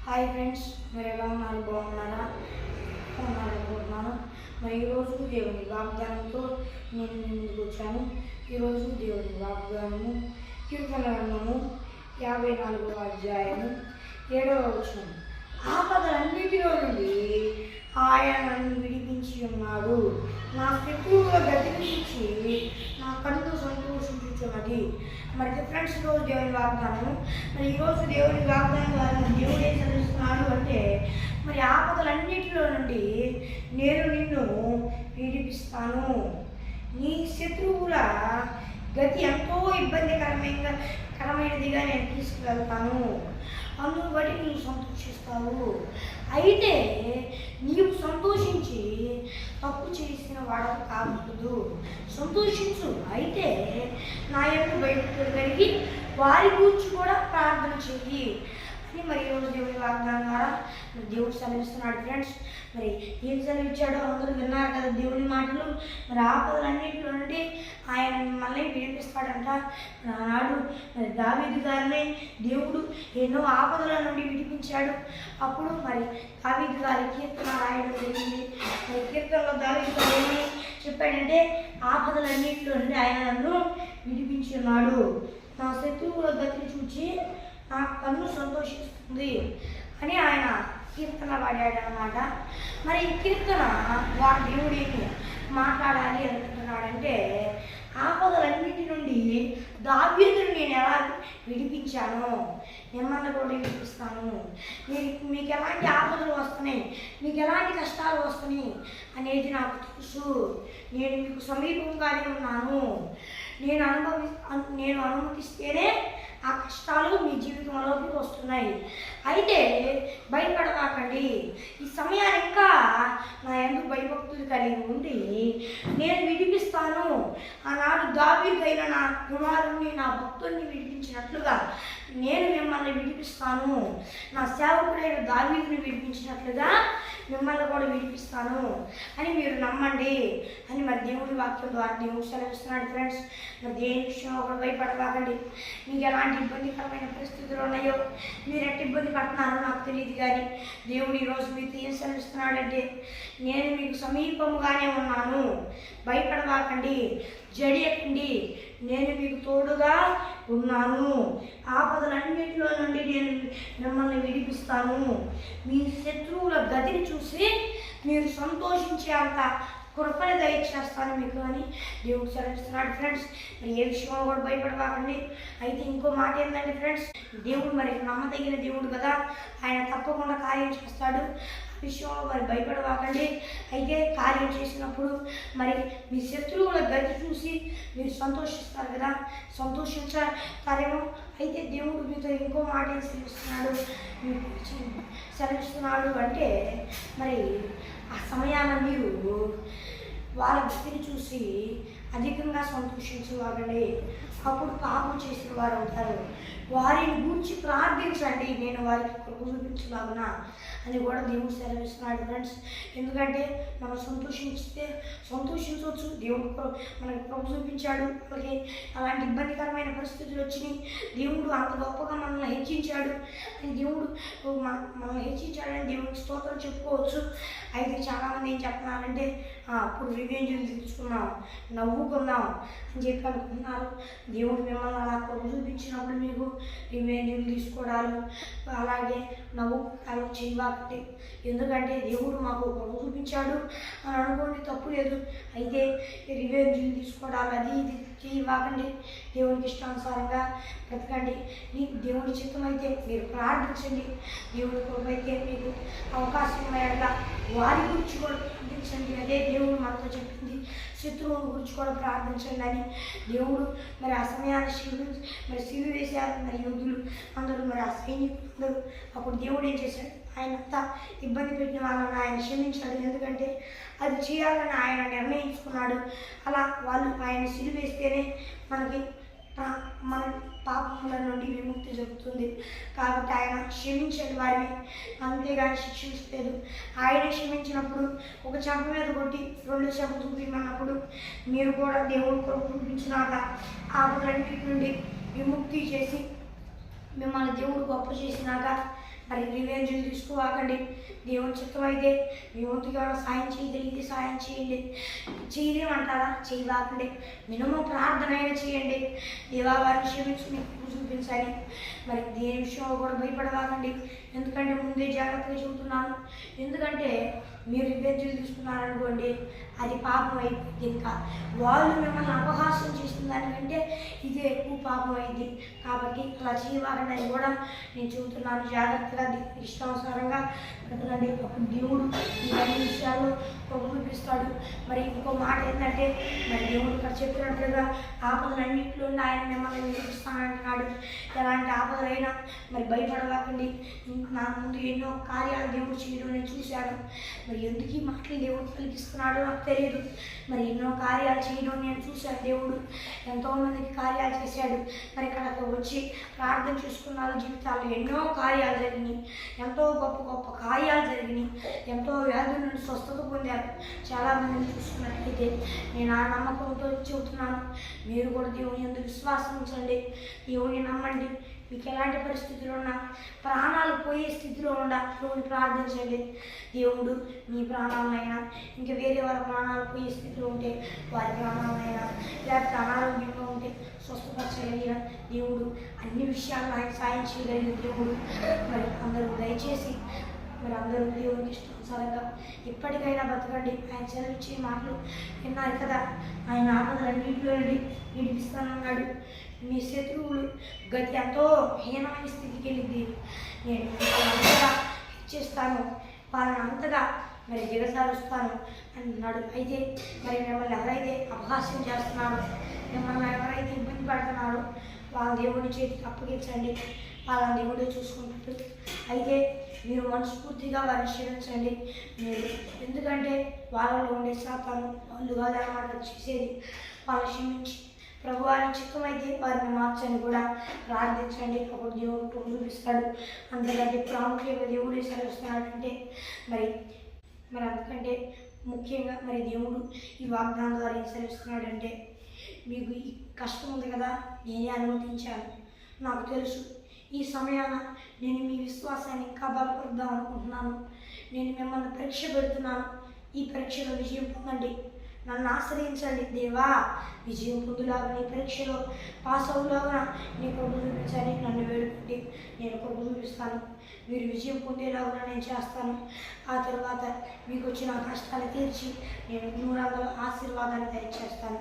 Hi friends, మీరు ఎలా ఉన్నారు? బాగున్నారా? అనుకుంటున్నాను. మరి ఈరోజు దేవుని వాగ్దానంతో నేను ముందుకు వచ్చాను. ఈరోజు దేవుని వాగ్దానము కీర్తన గ్రంథము 54వ అధ్యాయము 7వ వచనం. ఆపదలన్నిటిలో నుండి ఆయన నన్ను విడిపించి ఉన్నాడు. నా శత్రువుల గతి నుంచి నా కన్ను సంతోషించుచున్నది. మరి ఫ్రెండ్స్, ఈరోజు దేవుని వాగ్దానం. మరి ఈరోజు దేవుని వాగ్దానం ద్వారా దేవుడు ఏం చదివిస్తున్నాడు అంటే, మరి ఆపదలన్నిటిలో నుండి నేను నిన్ను విడిపిస్తాను. నీ శత్రువుల గతి ఎంతో ఇబ్బందికరమైనదిగా నేను తీసుకువెళ్తాను. అందును బట్టి నీవు సంతోషిస్తావు. అయితే నీవు సంతోషించి తప్పు చేసిన వాడకు కాకూడదు. సంతోషించు, అయితే నా యొక్క బయటకు కలిగి వారి గురించి కూడా ప్రార్థన చెయ్యి అని మరి ఈరోజు దేవుని వాగ్దానం ద్వారా దేవుడు సెలవిస్తున్నాడు. ఫ్రెండ్స్, మరి ఏం సెలవిచ్చాడో అందరూ విన్నారు కదా దేవుని మాటలు. మరి ఆపదలన్నింటిలో నుండి ఆయన మిమ్మల్ని విడిపిస్తాడంట. ఆనాడు మరి దావీదు గారిని దేవుడు ఎన్నో ఆపదల నుండి విడిపించాడు. అప్పుడు మరి దావీదు గారి కీర్తన రాయడం జరిగింది. మరి కీర్తనలో దావీదు గారు ఏమని చెప్పాడంటే, ఆపదలన్నింటిలో నుండి ఆయన నన్ను విడిపించి ఉన్నాడు. నా శత్రువుల గతిని చూచి నా కన్ను సంతోషిస్తుంది అని ఆయన కీర్తన పాడాడు అన్నమాట. మరి ఈ కీర్తన దేవుడు ఏమి మాట్లాడాలి అనుకుంటున్నాడంటే, ఆపదలన్నింటి నుండి దావీదును నేను ఎలా విడిపించానో మిమ్మల్ని కూడా విడిపిస్తాను. మీకు ఎలాంటి ఆపదలు వస్తున్నాయి, మీకు ఎలాంటి కష్టాలు వస్తున్నాయి అనేది నాకు తెలుసు. నేను మీకు సమీపంగానే ఉన్నాను. నేను అనుమతిస్తేనే ఆ కష్టాలు మీ జీవితంలోకి వస్తున్నాయి. అయితే భయపడమాకండి. ఈ సమయాన్ని ఇంకా నా ఎందుకు భయభక్తులు కలిగి ఉండి నేను విడిపిస్తాను. ఆనాడు దావీదైన నా కుమారుణ్ణి, నా భక్తుడిని విడిపించినట్లుగా నేను మిమ్మల్ని విడిపిస్తాను. నా సేవకుడైన దావీదుని విడిపించినట్లుగా మిమ్మల్ని కూడా విడిపిస్తాను అని మీరు నమ్మండి అని మరి దేవుడి వాక్యం ద్వారా దేవుడు సెలవిస్తున్నాడు. ఫ్రెండ్స్, మరి దేని విషయంలో కూడా భయపడబాకండి. మీకు ఎలాంటి ఇబ్బందికరమైన పరిస్థితులు ఉన్నాయో, మీరు ఎట్టి ఇబ్బంది పడుతున్నారో నాకు తెలియదు, కానీ దేవుడు ఈరోజు మీకు ఏం సెలవిస్తున్నాడంటే, నేను మీకు సమీపముగానే ఉన్నాను, భయపడబాకండి, జడియకండి, నేను మీకు తోడుగా ఉన్నాను. ఆపదలన్నింటిలో నుండి నేను మిమ్మల్ని విడిపిస్తాను. మీ శత్రువుల గతిని చూసి మీరు సంతోషించే అంత కృపని దయచేస్తాను మీకు అని దేవుడు సెలవిస్తున్నాడు. ఫ్రెండ్స్, మరి ఏ విషయంలో కూడా భయపడబాకండి. అయితే ఇంకో మాట ఏంటంటే ఫ్రెండ్స్, దేవుడు మరి నమ్మదగిన దేవుడు కదా, ఆయన తప్పకుండా కార్యం చేస్తాడు. విషయంలో మరి భయపడబాకండి. అయితే కార్యం చేసినప్పుడు మరి మీ శత్రువుల గతి చూసి మీరు సంతోషిస్తారు కదా, సంతోషించారేమో. అయితే దేవుడు మీతో ఇంకో మాట సెలవిస్తున్నాడు అంటే, మరి ఆ సమయాన మీరు వాళ్ళ గతిని చూసి అధికంగా సంతోషించేవారండి. అప్పుడు పాపం చేసిన వారు అవుతారు. వారిని గురించి ప్రార్థించండి, నేను వారికి కృప చూపించలాగునా అని కూడా దేవుడు సెలవిస్తున్నాడు. ఫ్రెండ్స్, ఎందుకంటే మనం సంతోషించవచ్చు. దేవుడు మనకు కృప చూపించాడు. అలాగే అలాంటి ఇబ్బందికరమైన పరిస్థితులు వచ్చినాయి, దేవుడు అంత గొప్పగా మనల్ని హెచ్చించాడు అని మనల్ని హెచ్చించాడని దేవుడికి స్తోత్రం చెప్పుకోవచ్చు. అయితే చాలామంది ఏం చెప్తున్నారంటే, అప్పుడు రివెంజ్లు తీసుకున్నాం, నవ్వుకుందాం అని చెప్పి అనుకుంటున్నారు. దేవుడు మిమ్మల్ని అలా కృప చూపించినప్పుడు మీకు రివెంజ్లు తీసుకోవడాలు, అలాగే నవ్వుకాలు చేయబాకండి. ఎందుకంటే దేవుడు మాకు కృప చూపించాడు అని అనుకోండి, తప్పు లేదు. అయితే రివెంజ్లు తీసుకోవడాలు అది ఇది చేయబాకండి. దేవునికి ఇష్టానుసారంగా బ్రతకండి. దేవుడి చిత్తం అయితే మీరు ప్రార్థించండి. దేవుడి కృప అయితే మీకు అవకాశం ఉన్నాయట్లా వారి గురించి కూడా ప్రార్థించండి. అదే దేవుడు మనతో చెప్పింది, శత్రువుల గురించి కూడా ప్రార్థించండి అని. దేవుడు మరి ఆ సమయాన్ని శిలు వేశారు. మరి యోధులు అందరూ, మరి ఆ సైనికులు అందరూ. అప్పుడు దేవుడు ఏం చేశాడు, ఆయనంతా ఇబ్బంది పెట్టిన వాళ్ళని ఆయన క్షమించాడు. ఎందుకంటే అది చేయాలని ఆయన నిర్ణయించుకున్నాడు. అలా వాళ్ళు ఆయన శిలు వేస్తేనే మన పాపముల నుండి విముక్తి జరుగుతుంది. కాబట్టి ఆయన క్షమించాడు వారిని, అంతేగాని శిక్షించలేదు. ఆయన క్షమించినప్పుడు ఒక చెంప మీద కొట్టి 2 చెంప చూపించమన్నప్పుడు మీరు కూడా దేవుడు కొరకు చూపించినాక ఆపదలన్నిటి నుండి విముక్తి చేసి మిమ్మల్ని దేవుడు గొప్ప చేసినాక మరి రివెంజ్ చూసుకోవాకండి. దేవుని చిత్తం అయితే మీ వంతుగా సాయం చేయగలిగితే సాయం చేయండి. చేయలేమంటారా? చేయవాకండి. మినిమం ప్రార్థన అయినా చేయండి. దేవా వారిని క్షమించి మీకు చూపించాలి. మరి దేని విషయంలో కూడా భయపడవాకండి. ఎందుకంటే ముందే జాగ్రత్తగా చెబుతున్నాను. ఎందుకంటే మీరు రివెంజీలు తీసుకున్నారనుకోండి, అది పాపం అయిపోయింది. ఇంకా వాళ్ళు మిమ్మల్ని అపహాస్యం చేసిన దానికంటే ఇదే ఎక్కువ పాపం అయింది. కాబట్టి అలా చేయవాలని కూడా నేను చెబుతున్నాను. జాగ్రత్తగా ఇష్టానుసారంగా బ్రతకండి. అప్పుడు దేవుడు ఈ అన్ని విషయాల్లో చూపిస్తాడు. మరి ఇంకో మాట ఏంటంటే, మరి దేవుడు ఇక్కడ చెప్పినట్లుగా ఆపదలన్నింటిలో ఆయన మిమ్మల్ని వినిపిస్తానంటున్నాడు. ఎలాంటి ఆపదలైనా మరి భయపడవాకండి. నా ముందు ఎన్నో కార్యాలు దేవుడు చేయడం నేను చూశాను. మరి ఎందుకు ఈ మాటలు దేవుడు పలికిస్తున్నాడో నాకు తెలియదు. మరి ఎన్నో కార్యాలు చేయడం నేను చూశాను. దేవుడు ఎంతోమందికి కార్యాలు చేశాడు. మరి ఇక్కడకు వచ్చి ప్రార్థన చేసుకున్నారు. జీవితాల్లో ఎన్నో కార్యాలు జరిగినాయి. ఎంతో గొప్ప గొప్ప కార్యాలు జరిగినాయి. ఎంతో వ్యాధుల నుండి స్వస్థత పొందారు. చాలామందిని చూసుకున్నట్లయితే నేను ఆ నమ్మకంతో చెబుతున్నాను. మీరు కూడా దేవుని యందు విశ్వాసం ఉంచండి. దేవుని నమ్మండి. మీకు ఎలాంటి పరిస్థితులు ఉన్నా, ప్రాణాలు పోయే స్థితిలో ఉండా దేవుని ప్రార్థించండి. దేవుడు మీ ప్రాణాలైనా, ఇంకా వేరే వారి ప్రాణాలు పోయే స్థితిలో ఉంటే వారి ప్రాణాలైనా, లేకపోతే అనారోగ్యంగా ఉంటే స్వస్థపరచగలిగిన దేవుడు, అన్ని విషయాల్లో ఆయన సాయం చేయగలిగిన దేవుడు. మరి అందరూ దయచేసి మరి అందరూ దేవునికి ఇష్టానుసారంగా ఎప్పటికైనా బతకండి. ఆయన సెలవిచ్చే మాటలు విన్నారు కదా. ఆయన ఆపదలన్నింటిలో నుండి విడిపిస్తానన్నాడు. మీ శత్రువులు గతి ఎంతో హీనమైన స్థితికి వెళ్ళింది. నేను అంతగా హెచ్చిస్తాను, వాళ్ళని అంతగా మరి దిగజారుస్తాను అన్నాడు. అయితే మరి మిమ్మల్ని ఎవరైతే అపహాస్యం చేస్తున్నారో, మిమ్మల్ని ఎవరైతే ఇబ్బంది పడుతున్నారో వాళ్ళ దేవుని చేతికి అప్పగించండి. వాళ్ళని దేవుడే చూసుకుంటాడు. అయితే మీరు మనస్ఫూర్తిగా వారిని క్షమించండి. మీరు ఎందుకంటే వాళ్ళలో ఉండే శాతాను వాళ్ళు కాదన్నమాట చేసేది. వాళ్ళు క్షమించి ప్రభువాని చిత్తమైతే వారిని మార్చని కూడా ప్రార్థించండి. అప్పుడు దేవుడు చూపిస్తాడు. అంతకంటే ప్రాముఖ్యంగా దేవుడే సెలవిస్తున్నాడంటే మరి అందుకంటే ముఖ్యంగా మరి దేవుడు ఈ వాగ్దానం ద్వారా ఏం సెలవిస్తున్నాడంటే, మీకు ఈ కష్టం ఉంది కదా, నేనే అనుమతించాను. నాకు తెలుసు ఈ సమయాన నేను మీ విశ్వాసాన్ని ఇంకా బలపరుద్దాం అనుకుంటున్నాను. నేను మిమ్మల్ని పరీక్ష పెడుతున్నాను. ఈ పరీక్షలో విజయం పొందండి. నన్ను ఆశ్రయించండి. దేవా, విజయం పొందులాగా నీ పరీక్షలో పాస్ అవులాగా నీ కొడుకు చూపించండి. నన్ను వేడుకుంటే నేను కొడుకు చూపిస్తాను. మీరు విజయం పొందేలాగా నేను చేస్తాను. ఆ తర్వాత మీకు వచ్చిన కష్టాలు తీర్చి నేను 100 ఆశీర్వాదాన్ని దయచేస్తాను.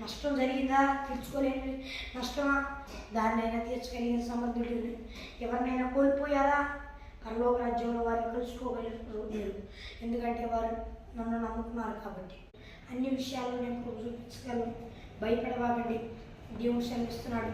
నష్టం జరిగిందా? తీర్చుకోలేని నష్టమా? దాన్నైనా తీర్చగలిగిన సమర్థుడు. ఎవరినైనా కోల్పోయారా? పరలోక రాజ్యంలో వారిని కలుసుకోగలరు లేరు. ఎందుకంటే వారు నన్ను నమ్ముకున్నారు కాబట్టి. అన్ని విషయాల్లో నేను చూపించగలను. భయపడవాకండి. దేవుడు శ్రమిస్తున్నాడు.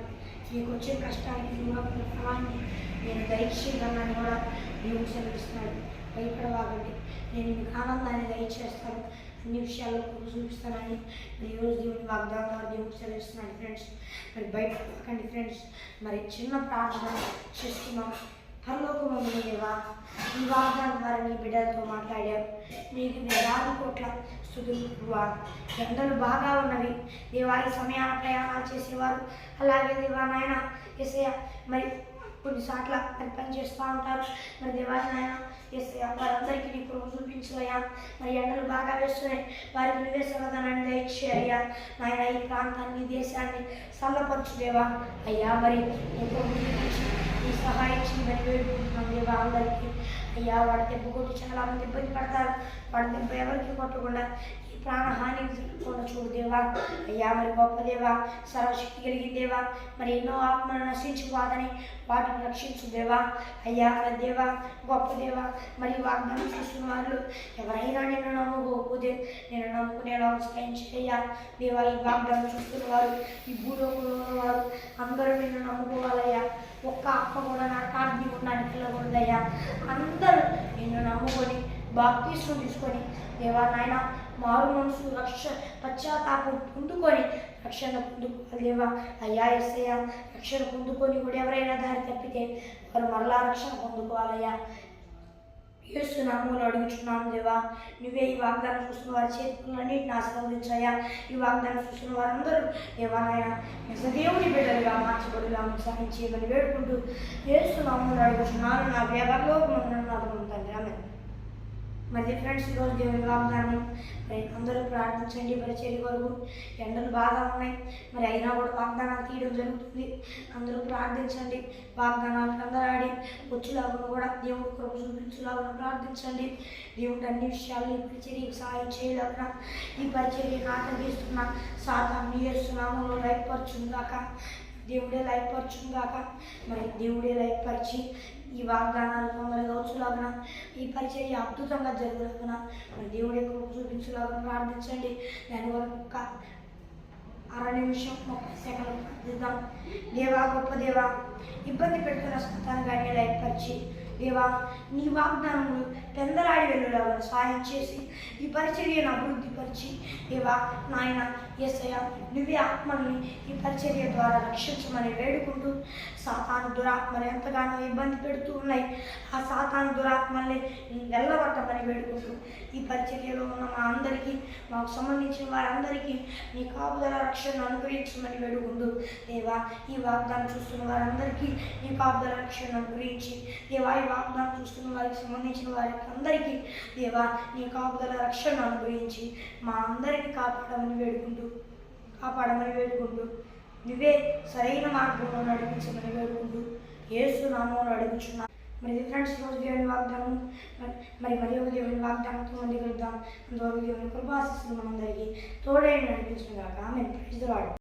మీకు వచ్చే కష్టానికి దూరమైన ఫలాన్ని నేను దయచేయగలనని కూడా దేవుడు శ్రమిస్తున్నాడు. భయపడవాకండి. నేను మీకు ఆనందాన్ని దయచేస్తాను. అన్ని విషయాల్లో చూపిస్తానని మరి ఈరోజు దేవుని వాగ్దానం ద్వారా దేవుడు సెలవిస్తున్నాడు. ఫ్రెండ్స్, మరి భయపడకండి. ఫ్రెండ్స్, మరి చిన్న ప్రార్థన చేస్తున్నాం. పరలోకమందున్న దేవా, ఈ వాగ్దానం ద్వారా నీ బిడ్డలతో మాట్లాడావు. నీకు 1,000 కోట్ల స్తుతులు. ఎండలు బాగా ఉన్నవి దేవా. ఈ సమయాన ప్రయాణాలు చేసేవారు, అలాగే దేవా నాయన యేసయ్య మరి కొన్నిసార్లు మరి పని చేస్తూ ఉంటారు. మరి దేవాది నాయన యేసయ్య వారందరికీ నీ కృప చూపించయ్యా. మరి ఎండలు బాగా వేస్తున్నాయి, వారికి నువ్వే సమాధానాన్ని దయచేయ్యా. నాయన ఈ ప్రాంతాన్ని, దేశాన్ని చల్లపరచు దేవా. అయ్యా మరి నీ సహాయం చేయమని వేడుకుంటున్నాం దేవా. అందరికీ అయ్యా వాడి దెబ్బ కొట్టి చాలామంది ఇబ్బంది పడతారు. వాడి దెబ్బ ఎవరికి కొట్టకుండా ప్రాణహాని జరగకుండా చూడు దేవా. అయ్యా మరి గొప్ప దేవా, సర్వశక్తి కలిగిన దేవా, మరి ఎన్నో ఆత్మను నశించువాదని వాటిని రక్షించు దేవా. అయ్యా మరి దేవా, గొప్ప దేవా, మరి వాగ్దానం చేస్తున్న వాళ్ళు ఎవరైనా నిన్ను నమ్ముకోకపోతే నేను నమ్ముకునేలా సహాయం చేయ్యా దేవా. ఈ వాగ్దానం చూస్తున్న వారు, ఈ భూలోకంలో ఉన్నవారు అందరూ నిన్ను నమ్ముకోవాలయ్యా. ఒక్క ఆత్మ కూడా నా కాడిని ఉండడానికి పిల్లకూడదయ్యా. అందరూ నిన్ను నమ్ముకొని బాప్తీసం తీసుకొని దేవా నాయన మారు మనసు పశ్చాత్తాపం పొందుకొని రక్షణ పొందుకోవాలి దేవా. అయ్యా యేసయ్య రక్షణ పొందుకొని కూడా ఎవరైనా దారి తప్పితే వారు మరలా రక్షణ పొందుకోవాలయ్యా. యేసు నామములో అడుగుచున్నాము దేవా. నువ్వే ఈ వాగ్దానం చూస్తున్న వారి చేతులన్నింటిని ఆశీర్వదించాయా. ఈ వాగ్దానం చూస్తున్న వారందరూ దేవాలయ నిజదేవుని బిడ్డలుగా మార్చబడిలా సాయం చేయమని వేడుకుంటూ యేసు నామములో అడుగుచున్నాను నా పరలోకమందున్న తండ్రి. ఆమేన్. మరి ఫ్రెండ్స్, ఈరోజు దేవుని వాగ్దానం మరి అందరూ ప్రార్థించండి. పరిచర్య కొరకు ఎండలు బాగా ఉన్నాయి, మరి అయినా కూడా వాగ్దానాలు తీయడం జరుగుతుంది. అందరూ ప్రార్థించండి. వాగ్దానాలకు అందరాడి వచ్చేలాగా కూడా దేవుడు కృప చూపించేలాగా ప్రార్థించండి. దేవుడు అన్ని విషయాలు ఈ పరిచర్యకు సహాయం చేయలేక ఈ పరిచర్యకు ఆటంకిస్తున్న సాతాన్ని యేసు నామములో లయపరచుగాక. దేవుడే లయపరచుగాక. మరి దేవుడే లయపరిచి ఈ వాగ్దానాలు తొందరగా వచ్చేలాగా ఈ పరిచర్య అద్భుతంగా జరుగులాగా మరి దేవుడే కృప చూపించేలాగా ప్రార్థించండి. దాని వరకు అర నిమిషం 30 సెకండ్లు ప్రార్థిద్దాం. దేవా, గొప్ప దేవా, ఇబ్బంది పెడుతున్న సంతానాన్ని లయపరిచి దేవా నీ వాగ్దానములు పెందలాడి వెళ్ళేలాగా సాయం చేసి ఈ పరిచర్యను అభివృద్ధిపరిచి దేవా నాయన యేసయ్య నువ్వే ఆత్మల్ని ఈ పరిచర్య ద్వారా రక్షించమని వేడుకుంటూ సాతాను దురాత్మలు ఎంతగానో ఇబ్బంది పెడుతూ ఉన్నాయి. ఆ సాతాను దురాత్మల్ని వెళ్ళగొట్టమని వేడుకుంటూ ఈ పరిచర్యలో ఉన్న మా అందరికీ మాకు సంబంధించిన వారందరికీ నీ కాపుదల రక్షణను అనుగ్రహించమని వేడుకుంటూ దేవా ఈ వాగ్దానం చూస్తున్న వారందరికీ నీ కాపుదల రక్షణను అనుగ్రహించి దేవా ఈ వాగ్దానం చూస్తున్న వారికి సంబంధించిన వారికి అందరికీ దేవా నీ కాపుదల రక్షణను అనుగ్రహించి మా అందరికీ కాపాడమని వేడుకుంటూ నువ్వే సరైన మార్గంలో నడిపించమని వేడుకుంటూ యేసు నామములో అడుగుచున్నా. మరి ఫ్రెండ్స్, ఈరోజు దేవుని వాగ్దానం మరి ఒక దేవుని వాగ్దానంతో మంది కలుద్దాం. అందువరకు దేవుని కృపాశిస్సులు మనందరికీ తోడైన నడిపించిన కాక ఆమేన్. Praise the lord.